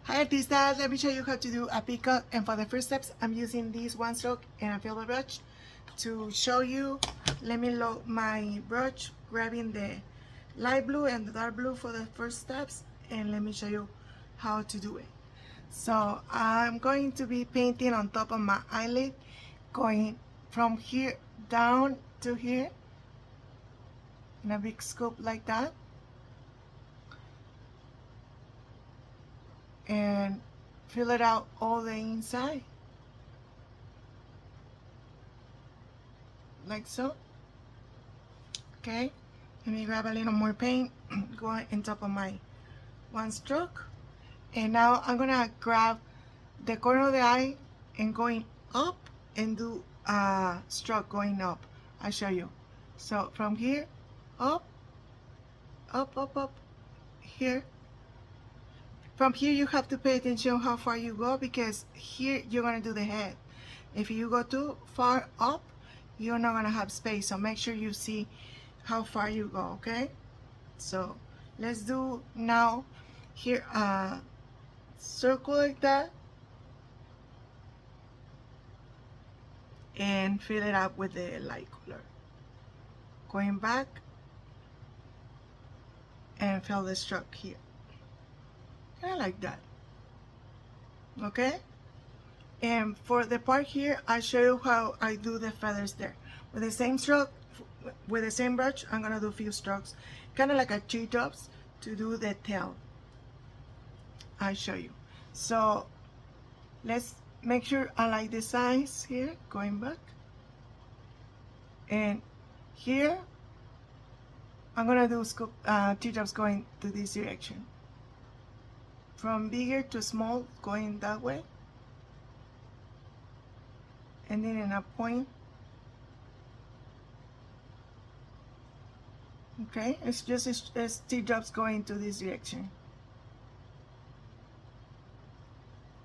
Hi artista, let me show you how to do a peacock, and for the first steps I'm using this one stroke and a filler brush to show you. Let me load my brush, grabbing the light blue and the dark blue for the first steps, and let me show you how to do it. So I'm going to be painting on top of my eyelid, going from here down to here in a big scoop like that, and fill it out all the inside like so. Okay, let me grab a little more paint, go on top of my one stroke, and now I'm gonna grab the corner of the eye and going up and do a stroke going up. I'll show you. So from here up, up here. From here you have to pay attention how far you go, because here you're gonna do the head. If you go too far up, you're not gonna have space, so make sure you see how far you go. Okay, so let's do now here a circle like that and fill it up with the light color, going back and fill the stroke here, kind of like that. Okay, and for the part here I'll show you how I do the feathers there. With the same stroke, with the same brush, I'm gonna do a few strokes, kind of like a tree tops, to do the tail. I'll show you. So let's make sure I like the size here, going back, and here I'm gonna do scoop tree tops going to this direction, from bigger to small, going that way, and then in a point. Okay, it's just it's teardrops going to this direction.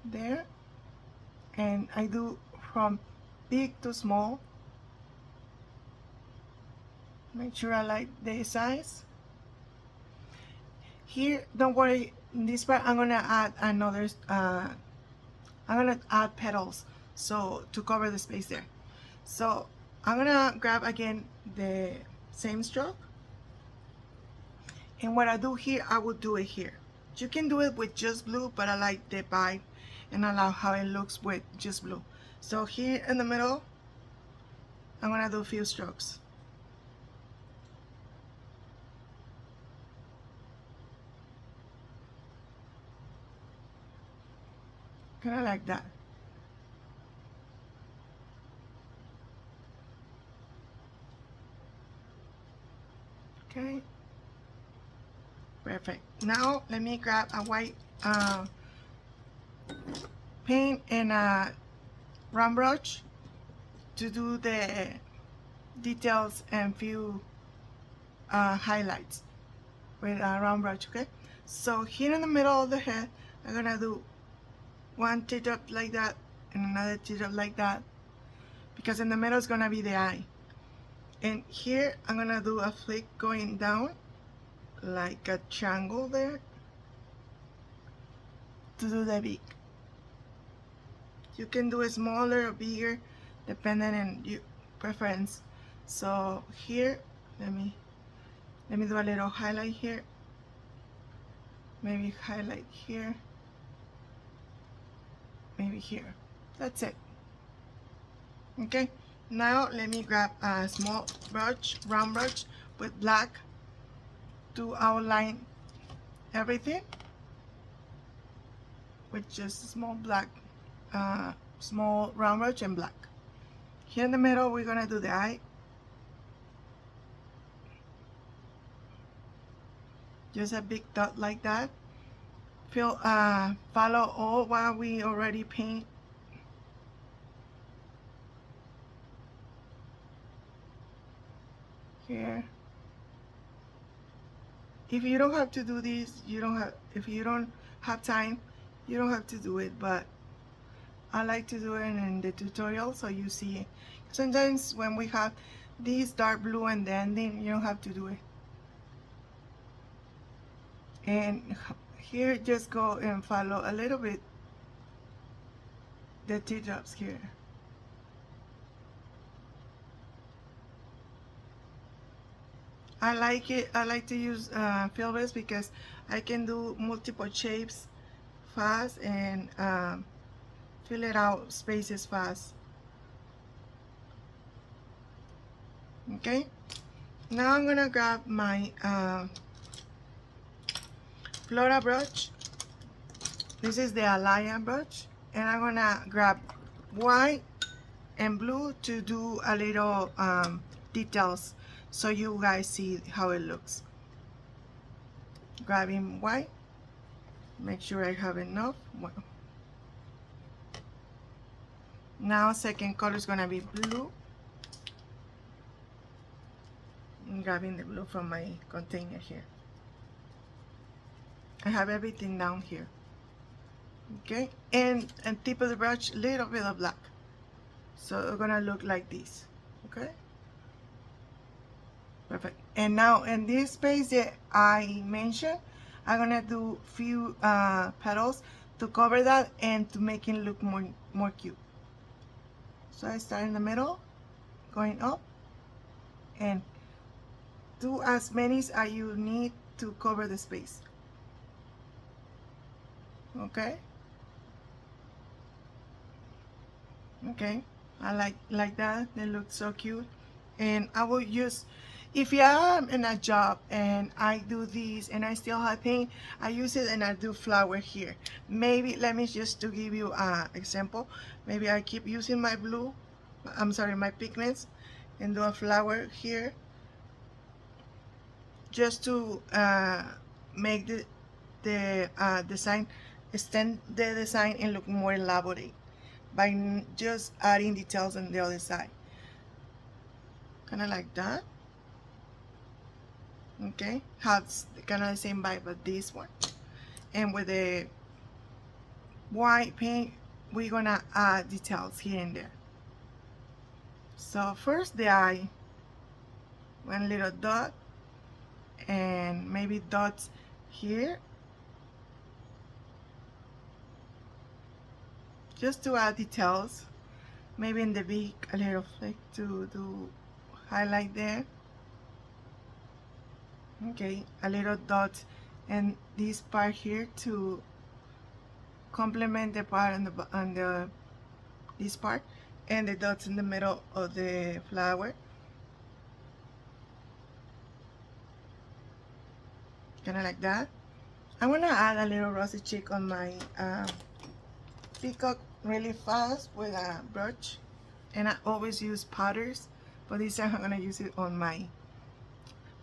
There, and I do from big to small. Make sure I like the size. Here, don't worry, in this part I'm gonna add another, I'm gonna add petals, so to cover the space there. So I'm gonna grab again the same stroke, and what I do here, I will do it here. You can do it with just blue, but I like the vibe and I love how it looks with just blue. So here in the middle, I'm gonna do a few strokes. Kind of like that. Okay, perfect. Now let me grab a white paint and a round brush to do the details and few highlights with a round brush. Okay, so here in the middle of the head, I'm gonna do one teardrop like that and another teardrop like that, because in the middle is gonna be the eye. And here I'm gonna do a flick going down like a triangle there to do the beak. You can do it smaller or bigger depending on your preference. So here, let me do a little highlight here, maybe highlight here, maybe here. That's it. Okay, now let me grab a small brush, round brush with black, to outline everything with just small black, small round brush and black. Here in the middle we're gonna do the eye, just a big dot like that. Follow all what we already paint. Here, if you don't have to do this, if you don't have time, you don't have to do it, but I like to do it in the tutorial so you see it. Sometimes when we have this dark blue and the ending, you don't have to do it. And here, just go and follow a little bit the teardrops here. I like it. I like to use filbers because I can do multiple shapes fast and fill it out spaces fast. Okay, now I'm gonna grab my Flora brush. This is the Alaya brush, and I'm gonna grab white and blue to do a little details so you guys see how it looks. Grabbing white, make sure I have enough. Well, now second color is gonna be blue. I'm grabbing the blue from my container here. I have everything down here. Okay, and tip of the brush, little bit of black. So it's gonna look like this. Okay, perfect. And now in this space that I mentioned, I'm gonna do few petals to cover that and to make it look more cute. So I start in the middle, going up, and do as many as you need to cover the space. Okay. Okay, I like that. They look so cute. And I will use, if you am in a job and I do these and I still have paint, I use it and I do flower here. Maybe let me just to give you an example. Maybe I keep using my blue, I'm sorry, my pigments, and do a flower here just to make the design, extend the design and look more elaborate by just adding details on the other side, kind of like that. Okay, has kind of the same vibe but this one, and with the white paint we're gonna add details here and there. So first the eye, one little dot, and maybe dots here just to add details. Maybe in the beak a little flick to do highlight there. Okay, a little dot and this part here to complement the part on the this part, and the dots in the middle of the flower, kind of like that. I want to add a little rosy cheek on my peacock really fast with a brush, and I always use powders, but this time I'm gonna use it on my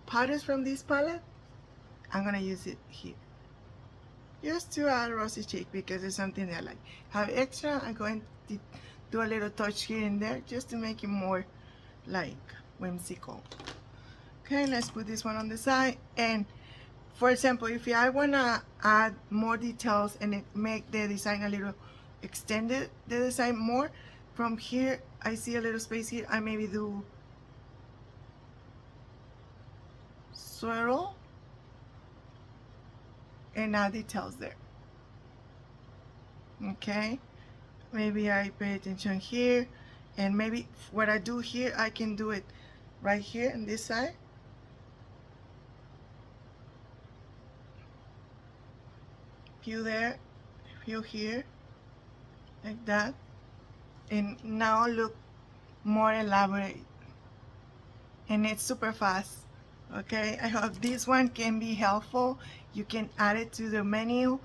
powders from this palette. I'm gonna use it here just to add rosy cheek because it's something that I like. Have extra, I'm going to do a little touch here and there just to make it more like whimsical. Okay, let's put this one on the side. And for example, if I wanna add more details and it make the design a little extended, the design more, from here I see a little space here, I maybe do swirl and add details there. Okay, maybe I pay attention here, and maybe what I do here I can do it right here on this side. Few there, few here, like that, and now look more elaborate, and it's super fast. Okay, I hope this one can be helpful. You can add it to the menu.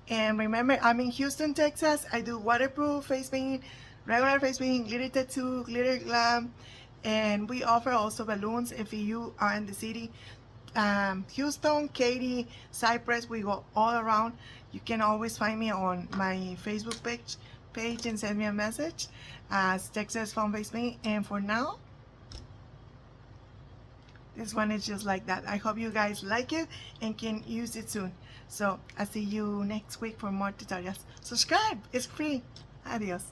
And remember, I'm in Houston, Texas. I do waterproof face painting, regular face painting, glitter tattoo, glitter glam, and we offer also balloons if you are in the city. Houston, Katy, Cypress, we go all around. You can always find me on my Facebook page and send me a message as Texas Fun Face Painting. And for now, this one is just like that. I hope you guys like it and can use it soon. So I'll see you next week for more tutorials. Subscribe, it's free. Adios.